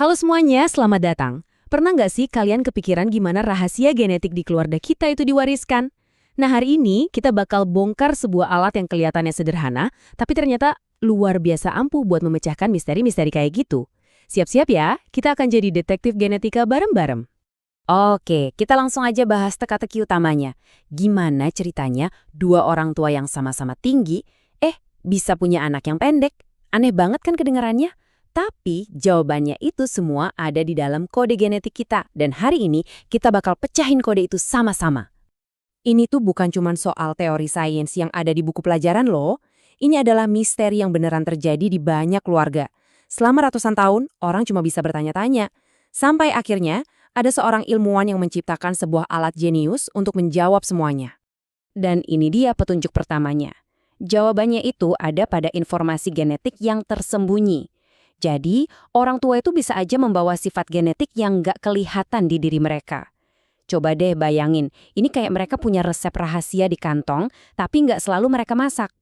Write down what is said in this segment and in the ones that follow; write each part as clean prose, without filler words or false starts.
Halo semuanya, selamat datang. Pernah nggak sih kalian kepikiran gimana rahasia genetik di keluarga kita itu diwariskan? Nah, hari ini kita bakal bongkar sebuah alat yang kelihatannya sederhana, tapi ternyata luar biasa ampuh buat memecahkan misteri-misteri kayak gitu. Siap-siap ya, kita akan jadi detektif genetika bareng-bareng. Oke, kita langsung aja bahas teka-teki utamanya. Gimana ceritanya dua orang tua yang sama-sama tinggi, bisa punya anak yang pendek? Aneh banget kan kedengarannya? Tapi jawabannya itu semua ada di dalam kode genetik kita. Dan hari ini kita bakal pecahin kode itu sama-sama. Ini tuh bukan cuma soal teori sains yang ada di buku pelajaran loh. Ini adalah misteri yang beneran terjadi di banyak keluarga. Selama ratusan tahun, orang cuma bisa bertanya-tanya. Sampai akhirnya, ada seorang ilmuwan yang menciptakan sebuah alat jenius untuk menjawab semuanya. Dan ini dia petunjuk pertamanya. Jawabannya itu ada pada informasi genetik yang tersembunyi. Jadi, orang tua itu bisa aja membawa sifat genetik yang nggak kelihatan di diri mereka. Coba deh bayangin, ini kayak mereka punya resep rahasia di kantong, tapi nggak selalu mereka masak.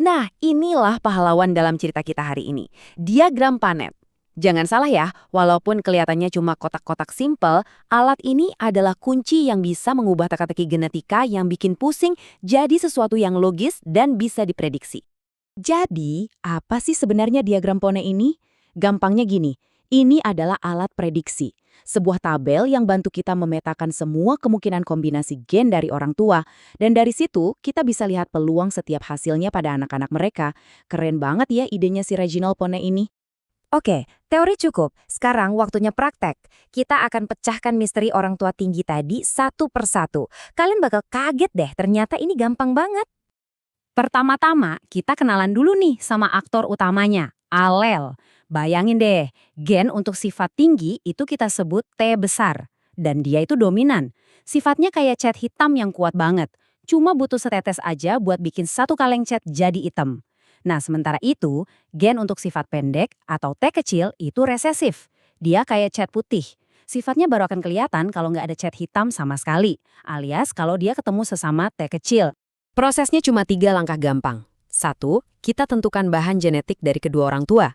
Nah, inilah pahlawan dalam cerita kita hari ini. Diagram Panet. Jangan salah ya, walaupun kelihatannya cuma kotak-kotak simpel, alat ini adalah kunci yang bisa mengubah teka-teki genetika yang bikin pusing jadi sesuatu yang logis dan bisa diprediksi. Jadi, apa sih sebenarnya diagram Pone ini? Gampangnya gini, ini adalah alat prediksi. Sebuah tabel yang bantu kita memetakan semua kemungkinan kombinasi gen dari orang tua. Dan dari situ, kita bisa lihat peluang setiap hasilnya pada anak-anak mereka. Keren banget ya idenya si Reginald Pone ini. Oke, teori cukup. Sekarang waktunya praktek. Kita akan pecahkan misteri orang tua tinggi tadi satu persatu. Kalian bakal kaget deh, ternyata ini gampang banget. Pertama-tama, kita kenalan dulu nih sama aktor utamanya, alel. Bayangin deh, gen untuk sifat tinggi itu kita sebut T besar. Dan dia itu dominan. Sifatnya kayak cat hitam yang kuat banget. Cuma butuh setetes aja buat bikin satu kaleng cat jadi hitam. Nah, sementara itu, gen untuk sifat pendek atau T kecil itu resesif. Dia kayak cat putih. Sifatnya baru akan kelihatan kalau nggak ada cat hitam sama sekali. Alias kalau dia ketemu sesama T kecil. Prosesnya cuma 3 langkah gampang. 1, kita tentukan bahan genetik dari kedua orang tua.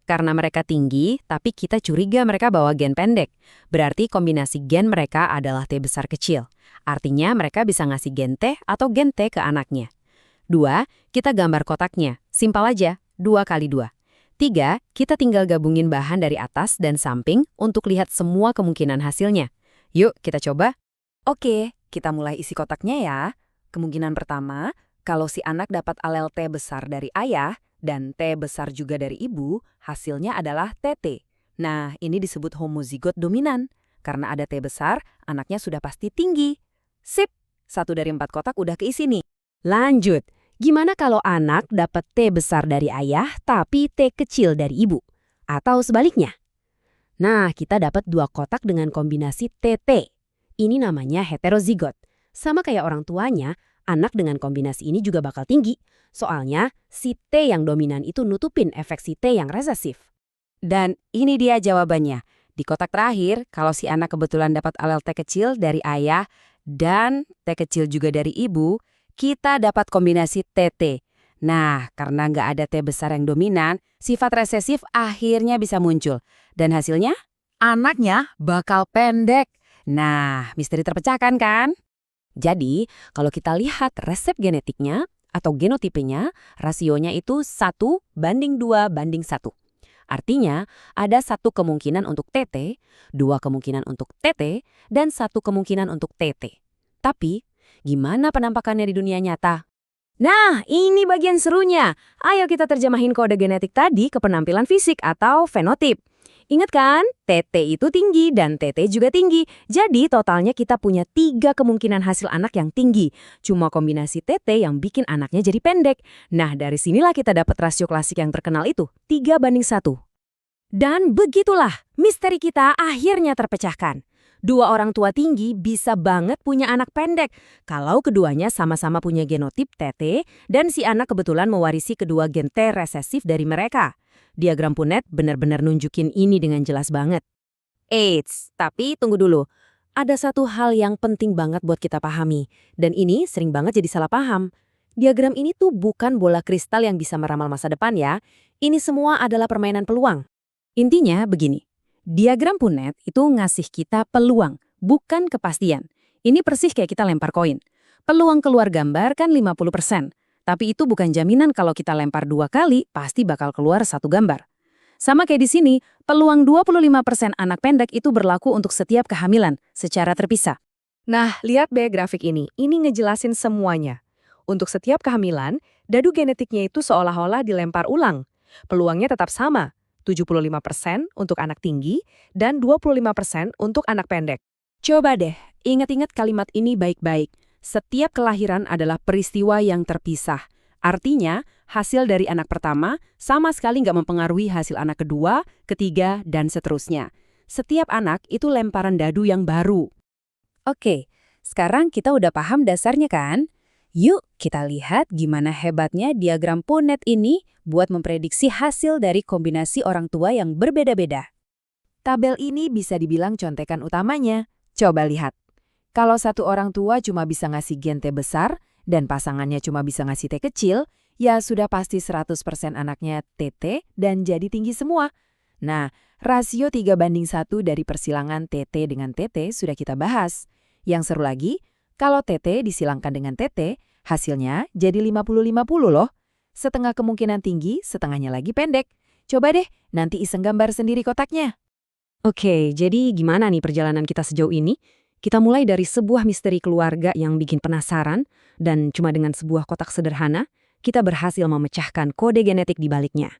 Karena mereka tinggi, tapi kita curiga mereka bawa gen pendek. Berarti kombinasi gen mereka adalah T besar kecil. Artinya mereka bisa ngasih gen T atau gen T ke anaknya. 2, kita gambar kotaknya. Simpel aja, 2 kali 2. 3, kita tinggal gabungin bahan dari atas dan samping untuk lihat semua kemungkinan hasilnya. Yuk, kita coba. Oke, kita mulai isi kotaknya ya. Kemungkinan pertama, kalau si anak dapat alel T besar dari ayah dan T besar juga dari ibu, hasilnya adalah TT. Nah, ini disebut homozigot dominan. Karena ada T besar, anaknya sudah pasti tinggi. Sip, 1 dari 4 kotak udah keisi nih. Lanjut, gimana kalau anak dapat T besar dari ayah tapi T kecil dari ibu? Atau sebaliknya? Nah, kita dapat 2 kotak dengan kombinasi TT. Ini namanya heterozigot. Sama kayak orang tuanya, anak dengan kombinasi ini juga bakal tinggi. Soalnya, si T yang dominan itu nutupin efek si T yang resesif. Dan ini dia jawabannya. Di kotak terakhir, kalau si anak kebetulan dapat alel T kecil dari ayah dan T kecil juga dari ibu, kita dapat kombinasi TT. Nah, karena nggak ada T besar yang dominan, sifat resesif akhirnya bisa muncul. Dan hasilnya, anaknya bakal pendek. Nah, misteri terpecahkan kan? Jadi, kalau kita lihat resep genetiknya atau genotipenya, rasionya itu 1:2:1. Artinya, ada 1 kemungkinan untuk TT, 2 kemungkinan untuk TT, dan 1 kemungkinan untuk TT. Tapi, gimana penampakannya di dunia nyata? Nah, ini bagian serunya. Ayo kita terjemahin kode genetik tadi ke penampilan fisik atau fenotip. Ingat kan, TT itu tinggi dan TT juga tinggi. Jadi totalnya kita punya 3 kemungkinan hasil anak yang tinggi. Cuma kombinasi TT yang bikin anaknya jadi pendek. Nah, dari sinilah kita dapat rasio klasik yang terkenal itu, 3:1. Dan begitulah, misteri kita akhirnya terpecahkan. 2 orang tua tinggi bisa banget punya anak pendek kalau keduanya sama-sama punya genotip TT dan si anak kebetulan mewarisi kedua gen T resesif dari mereka. Diagram Punnett benar-benar nunjukin ini dengan jelas banget. Eits, tapi tunggu dulu. Ada satu hal yang penting banget buat kita pahami, dan ini sering banget jadi salah paham. Diagram ini tuh bukan bola kristal yang bisa meramal masa depan ya. Ini semua adalah permainan peluang. Intinya begini, Diagram Punnett itu ngasih kita peluang, bukan kepastian. Ini persis kayak kita lempar koin. Peluang keluar gambar kan 50%. Tapi itu bukan jaminan kalau kita lempar 2 kali, pasti bakal keluar 1 gambar. Sama kayak di sini, peluang 25% anak pendek itu berlaku untuk setiap kehamilan, secara terpisah. Nah, lihat deh grafik ini. Ini ngejelasin semuanya. Untuk setiap kehamilan, dadu genetiknya itu seolah-olah dilempar ulang. Peluangnya tetap sama, 75% untuk anak tinggi dan 25% untuk anak pendek. Coba deh, ingat-ingat kalimat ini baik-baik. Setiap kelahiran adalah peristiwa yang terpisah. Artinya, hasil dari anak pertama sama sekali nggak mempengaruhi hasil anak kedua, ketiga, dan seterusnya. Setiap anak itu lemparan dadu yang baru. Oke, sekarang kita udah paham dasarnya kan? Yuk, kita lihat gimana hebatnya diagram Punnett ini buat memprediksi hasil dari kombinasi orang tua yang berbeda-beda. Tabel ini bisa dibilang contekan utamanya. Coba lihat. Kalau satu orang tua cuma bisa ngasih gen T besar dan pasangannya cuma bisa ngasih T kecil, ya sudah pasti 100% anaknya TT dan jadi tinggi semua. Nah, rasio 3:1 dari persilangan TT dengan TT sudah kita bahas. Yang seru lagi, kalau TT disilangkan dengan TT, hasilnya jadi 50-50 loh. Setengah kemungkinan tinggi, setengahnya lagi pendek. Coba deh, nanti iseng gambar sendiri kotaknya. Oke, jadi gimana nih perjalanan kita sejauh ini? Kita mulai dari sebuah misteri keluarga yang bikin penasaran, dan cuma dengan sebuah kotak sederhana, kita berhasil memecahkan kode genetik di baliknya.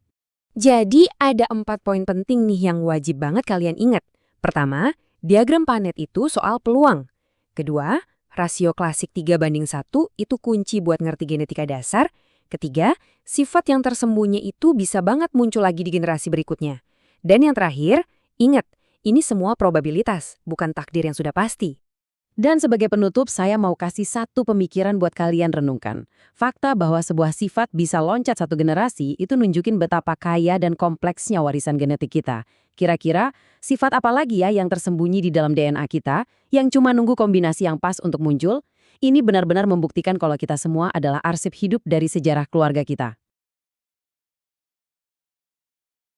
Jadi ada 4 poin penting nih yang wajib banget kalian ingat. Pertama, diagram Punnett itu soal peluang. Kedua, rasio klasik 3:1 itu kunci buat ngerti genetika dasar. Ketiga, sifat yang tersembunyi itu bisa banget muncul lagi di generasi berikutnya. Dan yang terakhir, ingat, ini semua probabilitas, bukan takdir yang sudah pasti. Dan sebagai penutup, saya mau kasih satu pemikiran buat kalian renungkan. Fakta bahwa sebuah sifat bisa loncat satu generasi itu nunjukin betapa kaya dan kompleksnya warisan genetik kita. Kira-kira, sifat apa lagi ya yang tersembunyi di dalam DNA kita, yang cuma nunggu kombinasi yang pas untuk muncul? Ini benar-benar membuktikan kalau kita semua adalah arsip hidup dari sejarah keluarga kita.